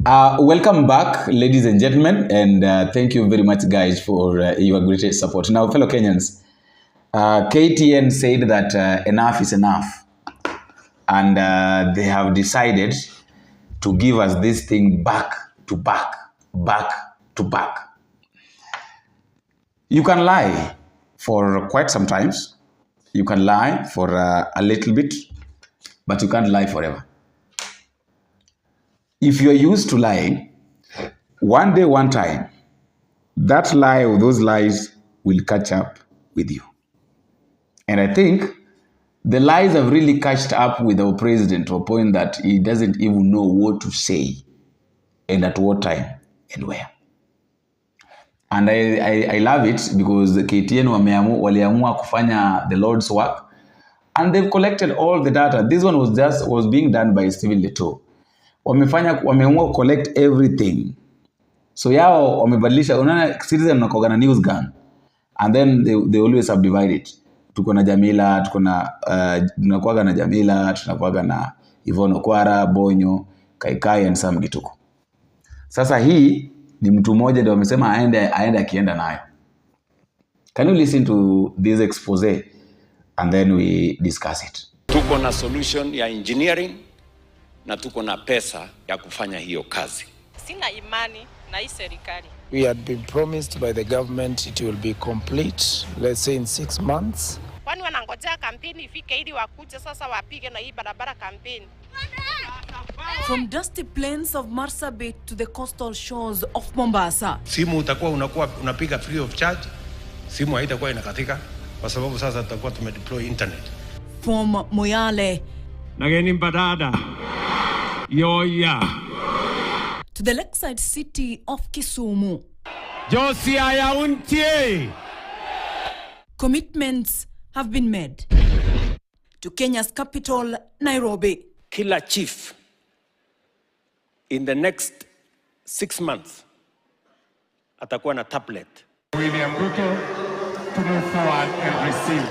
Welcome back, ladies and gentlemen, and thank you very much, guys, for your great support. Now, fellow Kenyans, KTN said that enough is enough, and they have decided to give us this thing back to back. You can lie for quite some times. You can lie for a little bit, but you can't lie forever. If you're used to lying, one day, one time, that lie or those lies will catch up with you. And I think the lies have really catched up with our president to a point that he doesn't even know what to say and at what time and where. And I love it because the KTN waliamua kufanya the Lord's work and they've collected all the data. This one was being done by Stephen Leto. Wameamua collect everything. So yao wamebadilisha, unaona citizen wanakuwa na news gun and then they always subdivide it. Tuko na Jamila, tunakuwa na Jamila, tunakuwa na Yvonne Okwara, Bonyo, Kaikai and Sam Gituko. Sasa hii ni mtu mmoja ndio wamesema aende akienda nayo. Can you listen to this expose and then we discuss it? Tuko na solution ya engineering na tuko na pesa ya kufanya hiyo kazi. Sina imani na hii serikali. We had been promised by the government it will be complete, let's say in 6 months. Kwani wanangojea kampeni ifike ili wakuje sasa wapige na hii barabara kampeni? From dusty plains of Marsabit to the coastal shores of Mombasa. Simu utakuwa unapiga free of charge. Simu haitakuwa inakatika kwa sababu sasa tutakuwa tumedeploy internet. From Moyale Nageni Badada Yoya to the lakeside city of Kisumu. Josia ya untie. Commitments have been made to Kenya's capital, Nairobi. Kila chief in the next 6 months atakuwa na tablet. William Ruto to move forward and receive.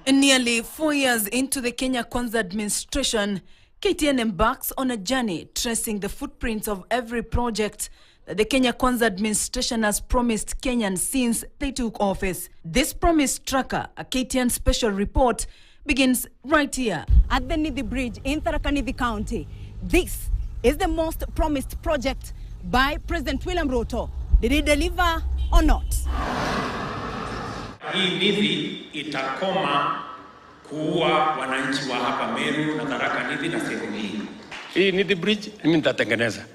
And nearly 4 years into the Kenya Kwanza administration, KTN embarks on a journey tracing the footprints of every project that the Kenya Kwanza administration has promised Kenyans since they took office. This promise tracker, a KTN special report, begins right here at the Nidi Bridge in Tharaka Nithi County. This is the most promised project by President William Ruto. Did he deliver or not? Hii Nithi itakoma kuua wananchi wa hapa Meru na Tharaka Nithi na sehemu hii. Hii Nidi Bridge mimi nitatengeneza.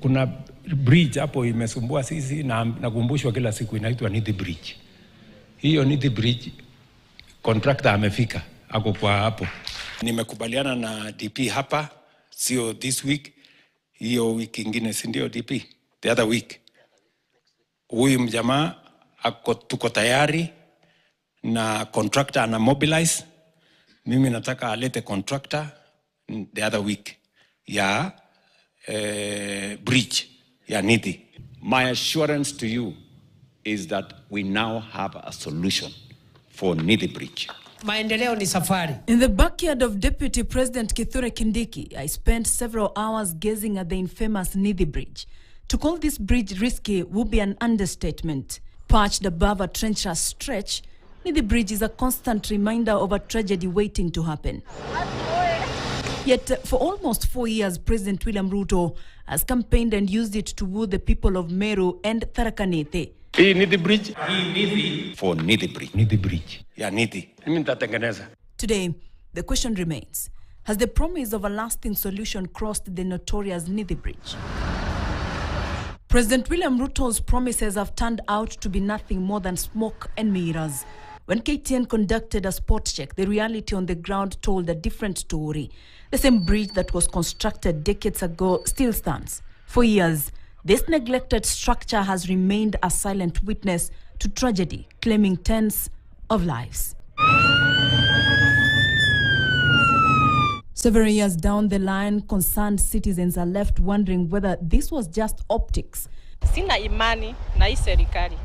Kuna bridge hapo imesumbua sisi na nakumbushwa kila siku inaitwa Nidi Bridge. Hiyo Nidi Bridge contractor amefika ako kwa hapo. Nimekubaliana na DP hapa, sio this week, hiyo wiki ingine si ndio DP, the other week. Huyu mjamaa tuko tayari na contractor ana mobilize. Mimi nataka alete contractor the other week ya bridge ya Nidi. My assurance to you is that we now have a solution for Nidi Bridge. Maendeleo ni safari. In the backyard of Deputy President Kithure Kindiki, I spent several hours gazing at the infamous Nidi Bridge. To call this bridge risky would be an understatement. Perched above a treacherous stretch, Nidi Bridge is a constant reminder of a tragedy waiting to happen. Yet, for almost 4 years, President William Ruto has campaigned and used it to woo the people of Meru and Tharaka Nithi. Hii Nidi Bridge, hii Nithi for Nidi Bridge. Nidi Bridge Ya Nidi. Mimi nitatengeneza. Today, the question remains, has the promise of a lasting solution crossed the notorious Nidi Bridge? President William Ruto's promises have turned out to be nothing more than smoke and mirrors. When KTN conducted a spot check, the reality on the ground told a different story. The same bridge that was constructed decades ago still stands. For years, this neglected structure has remained a silent witness to tragedy, claiming tens of lives. Several years down the line, concerned citizens are left wondering whether this was just optics. Sina imani na hii serikali.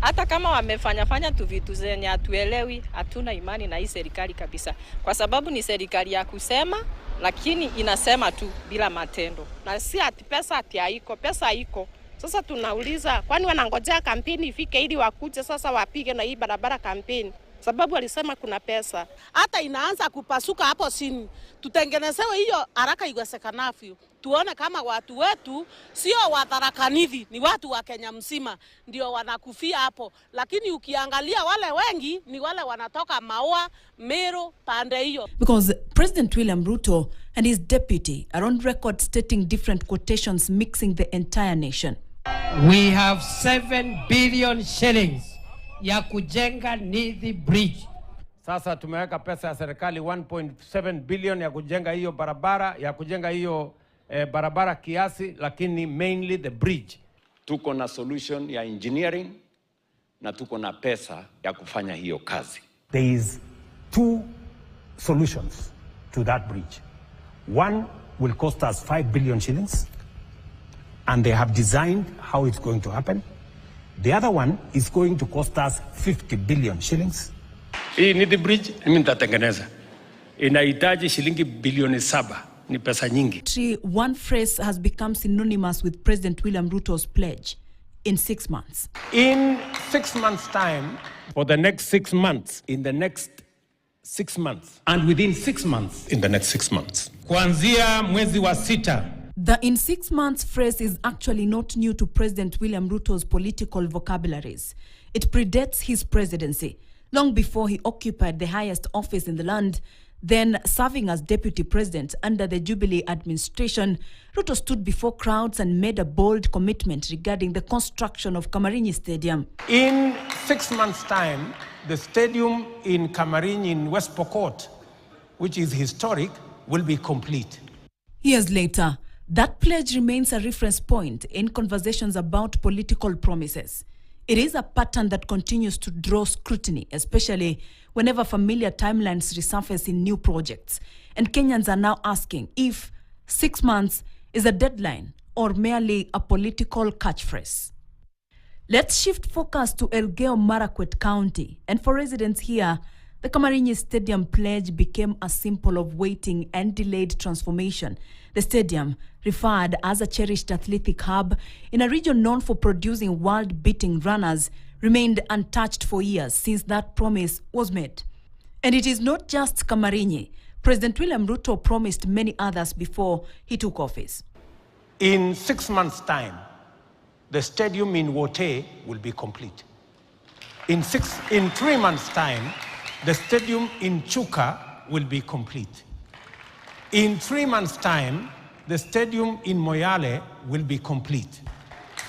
Hata kama wamefanya tu vitu zenye hatuelewi, hatuna imani na hii serikali kabisa. Kwa sababu ni serikali ya kusema, lakini inasema tu bila matendo. Na si ati pesa ati haiko, pesa haiko. Sasa tunauliza, kwani wanangojea kampeni ifike ili wakuje sasa wapige na hii barabara kampeni? Sababu walisema kuna pesa. Hata inaanza kupasuka hapo chini. Tutengenezewe hiyo haraka iwezekanavyo. Tuone kama watu wetu sio wa Tharaka Nithi, ni watu wa Kenya mzima ndio wanakufia hapo. Lakini ukiangalia wale wengi ni wale wanatoka Maua, Meru, pande hiyo. Because President William Ruto and his deputy are on record stating different quotations mixing the entire nation. We have 7 billion shillings ya kujenga Nidi Bridge. Sasa tumeweka pesa ya serikali 1.7 billion ya kujenga hiyo barabara, barabara kiasi, lakini mainly the bridge. Tuko na solution ya engineering na tuko na pesa ya kufanya hiyo kazi. There is 2 solutions to that bridge. One will cost us 5 billion shillings, and they have designed how it's going to happen. The other one is going to cost us 50 billion shillings. Hii Nidi Bridge mimi nitatengeneza. Inahitaji shilingi bilioni 7. Ni pesa nyingi. One phrase has become synonymous with President William Ruto's pledge: in 6 months. In 6 months' time, for the next 6 months, in the next 6 months, and within 6 months, in the next 6 months. Kuanzia mwezi wa 6. The in 6 months phrase is actually not new to President William Ruto's political vocabularies. It predates his presidency. Long before he occupied the highest office in the land, then serving as deputy president under the Jubilee administration, Ruto stood before crowds and made a bold commitment regarding the construction of Kamarinyi Stadium. In 6 months' time, the stadium in Kamarinyi in West Pokot, which is historic, will be complete. Years later, that pledge remains a reference point in conversations about political promises. It is a pattern that continues to draw scrutiny, especially whenever familiar timelines resurface in new projects. And Kenyans are now asking if 6 months is a deadline or merely a political catchphrase. Let's shift focus to Elgeyo Marakwet County. And for residents here, the Kamarinyi Stadium pledge became a symbol of waiting and delayed transformation. The stadium, referred as a cherished athletic hub in a region known for producing world-beating runners, remained untouched for years since that promise was made. And it is not just Kamarinyi. President William Ruto promised many others before he took office. In 6 months' time, the stadium in Wote will be complete. In 3 months' time, the stadium in Chuka will be complete. In 3 months' time, the stadium in Moyale will be complete.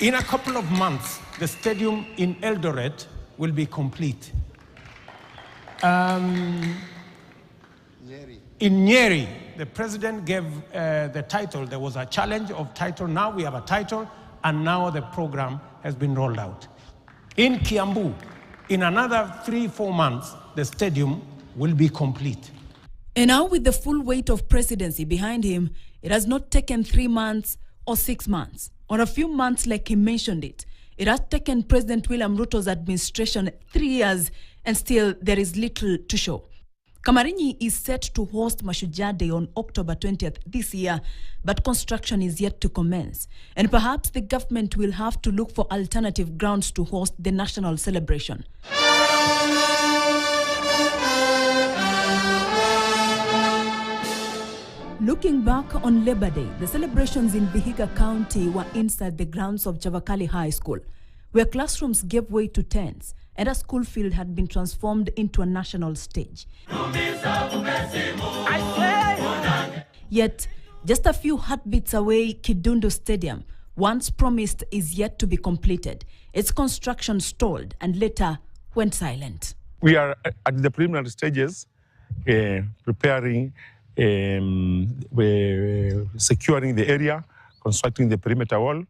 In a couple of months, the stadium in Eldoret will be complete. In Nyeri, the president gave the title. There was a challenge of title. Now we have a title, and now the program has been rolled out. In Kiambu, in another 3-4 months, the stadium will be complete. And now with the full weight of presidency behind him, it has not taken 3 months or 6 months, or a few months like he mentioned it. It has taken President William Ruto's administration 3 years, and still there is little to show. Kamarinyi is set to host Mashujaa Day on October 20th this year, but construction is yet to commence. And perhaps the government will have to look for alternative grounds to host the national celebration. Looking back on Labor Day, the celebrations in Vihiga County were inside the grounds of Chavakali High School, where classrooms gave way to tents and a school field had been transformed into a national stage. Yet, just a few heartbeats away, Kidundu Stadium, once promised, is yet to be completed. Its construction stalled and later went silent. We are at the preliminary stages, preparing, securing the area, constructing the perimeter wall.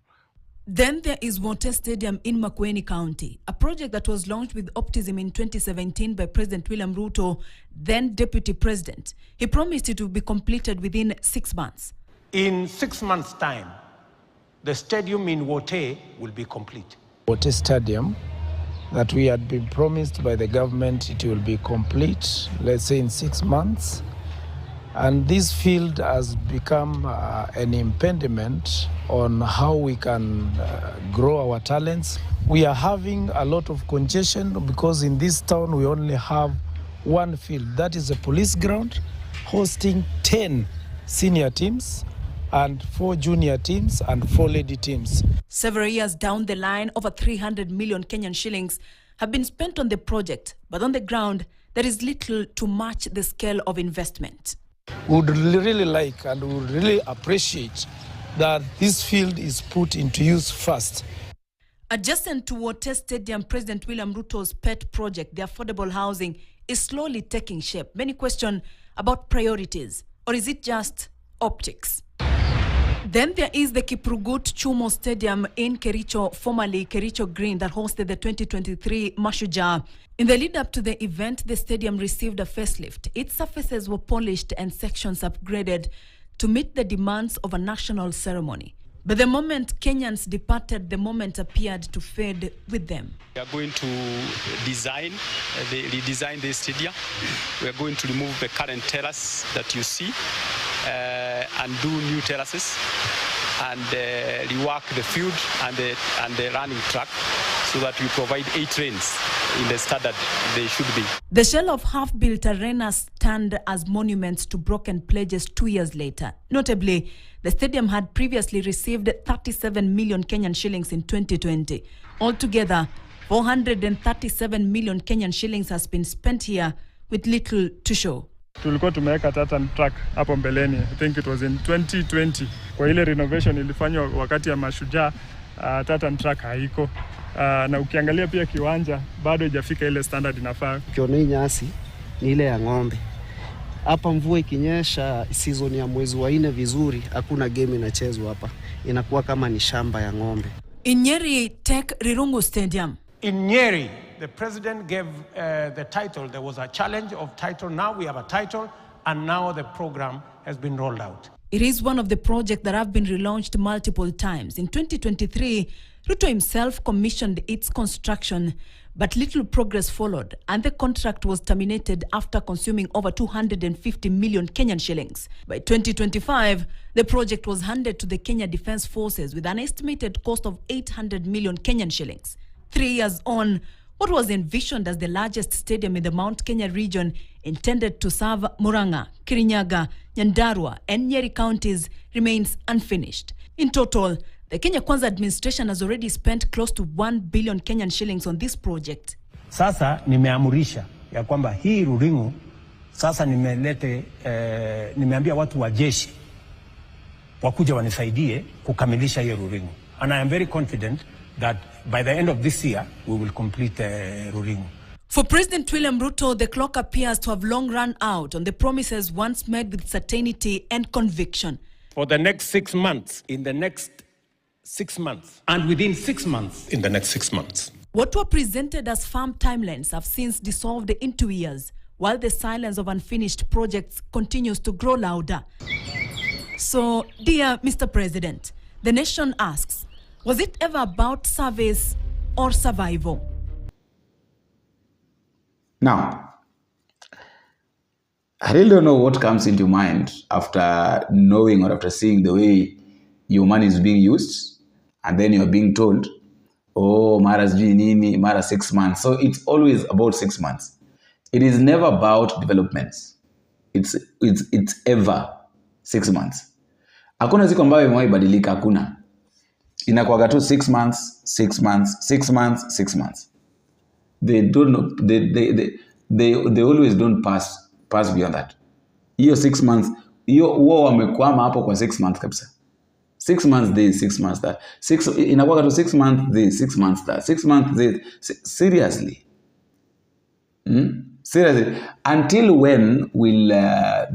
Then there is Wote Stadium in Makueni County, a project that was launched with optimism in 2017 by President William Ruto, then Deputy President. He promised it would be completed within 6 months. In 6 months' time, the stadium in Wote will be complete. Wote Stadium that we had been promised by the government it will be complete, let's say in 6 months. And this field has become an impediment on how we can grow our talents. We are having a lot of congestion because in this town we only have one field, that is a police ground, hosting 10 senior teams and 4 junior teams and 4 lady teams. Several years down the line, over 300 million Kenyan shillings have been spent on the project, but on the ground, there is little to match the scale of investment. We would really like and we would really appreciate that this field is put into use first. Adjacent to Water Stadium, President William Ruto's pet project, the affordable housing, is slowly taking shape. Many question about priorities, or is it just optics? Then there is the Kiprugut Chumo Stadium in Kericho, formerly Kericho Green, that hosted the 2023 Mashujaa. In the lead up to the event, the stadium received a facelift. Its surfaces were polished and sections upgraded to meet the demands of a national ceremony. But the moment Kenyans departed, the moment appeared to fade with them. We are going to redesign the stadium. We are going to remove the current terrace that you see and do new terraces and rework the field and the running track so that we provide 8 lanes in the standard they should be. The shell of half-built arenas stand as monuments to broken pledges 2 years later. Notably, the stadium had previously received 37 million Kenyan shillings in 2020. Altogether, 437 million Kenyan shillings has been spent here with little to show. Tulikuwa tumeweka tartan track hapo mbeleni. I think it was in 2020. Kwa ile renovation ilifanywa wakati ya Mashujaa, tartan track haiko. Na ukiangalia pia kiwanja bado haijafika ile standard inafaa. Ukiona hii nyasi ni ile ya ng'ombe. Hapa mvua ikinyesha season ya mwezi wa 4 vizuri, hakuna game inachezwa hapa. Inakuwa kama ni shamba ya ng'ombe. In Nyeri Tech Rirungu Stadium. In Nyeri, the president gave the title. There was a challenge of title. Now we have a title, and now the program has been rolled out. It is one of the projects that have been relaunched multiple times. In 2023, Ruto himself commissioned its construction, but little progress followed, and the contract was terminated after consuming over 250 million Kenyan shillings. By 2025, the project was handed to the Kenya Defence Forces with an estimated cost of 800 million Kenyan shillings. 3 years on, what was envisioned as the largest stadium in the Mount Kenya region, intended to serve Murang'a, Kirinyaga, Nyandarua, and Nyeri counties, remains unfinished. In total, the Kenya Kwanza administration has already spent close to 1 billion Kenyan shillings on this project. Sasa nimeamurisha ya kwamba hii Ruringu sasa nimeambia watu wa jeshi wakuja wanisaidie kukamilisha hiyo Ruringu. And I am very confident that by the end of this year we will complete Ruringu. For President William Ruto, the clock appears to have long run out on the promises once made with certainty and conviction. For the next 6 months, in the next 6 months, and within 6 months, in the next 6 months. What were presented as firm timelines have since dissolved into years, while the silence of unfinished projects continues to grow louder. So, dear Mr. President, the nation asks, was it ever about service or survival? Now, I really don't know what comes into mind after knowing or after seeing the way your money is being used, and then you're being told, oh, Mara's nini, Mara 6 months. So it's always about 6 months. It is never about developments. It's ever 6 months. Hakuna siku ambayo imewahi badilika, hakuna. Inakuwaga tu 6 months, 6 months, 6 months, 6 months. They don't they always don't pass beyond that. Hiyo 6 months, hiyo wao wamekwama hapo kwa 6 months kabisa. 6 months this, 6 months that. Inakuwa tu 6 months this, 6 months that. 6 months this. Seriously. Seriously. Until when will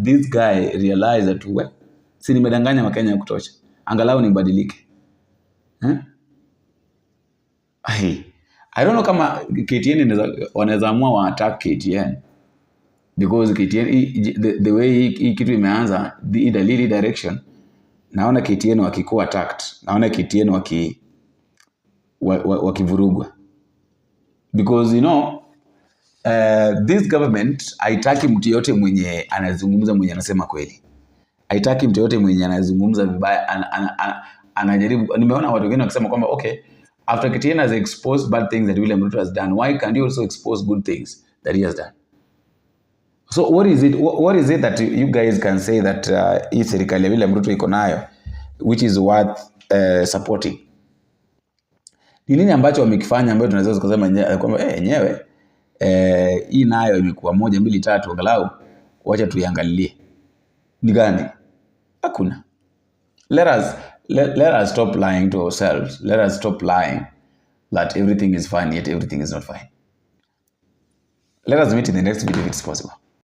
this guy realize that, well, si nimedanganya Wakenya ya kutosha, angalau nibadilike? I don't know kama KTN wanaweza amua wa attack KTN, because KTN the way hii kitu imeanza, the lead direction, naona KTN wakikuwa attacked, naona KTN wakivurugwa, Because this government haitaki mtu yote mwenye anazungumza mwenye anasema kweli. Haitaki mtu yote mwenye anazungumza vibaya anajaribu. Nimeona watu wengine wakisema kwamba okay, after KTN has exposed bad things that William Ruto has done, why can't you also expose good things that he has done? So what is it that you guys can say that hii serikali ya William Ruto iko nayo which is worth supporting? Ni nini ambacho wamekifanya ambayo tunaweza kusema kwamba yenyewe hii nayo imekuwa 1 2 3 angalau wacha tuiangalie? Ni gani? Hakuna. Let us stop lying to ourselves. Let us stop lying that everything is fine yet everything is not fine. Let us meet in the next video if it's possible.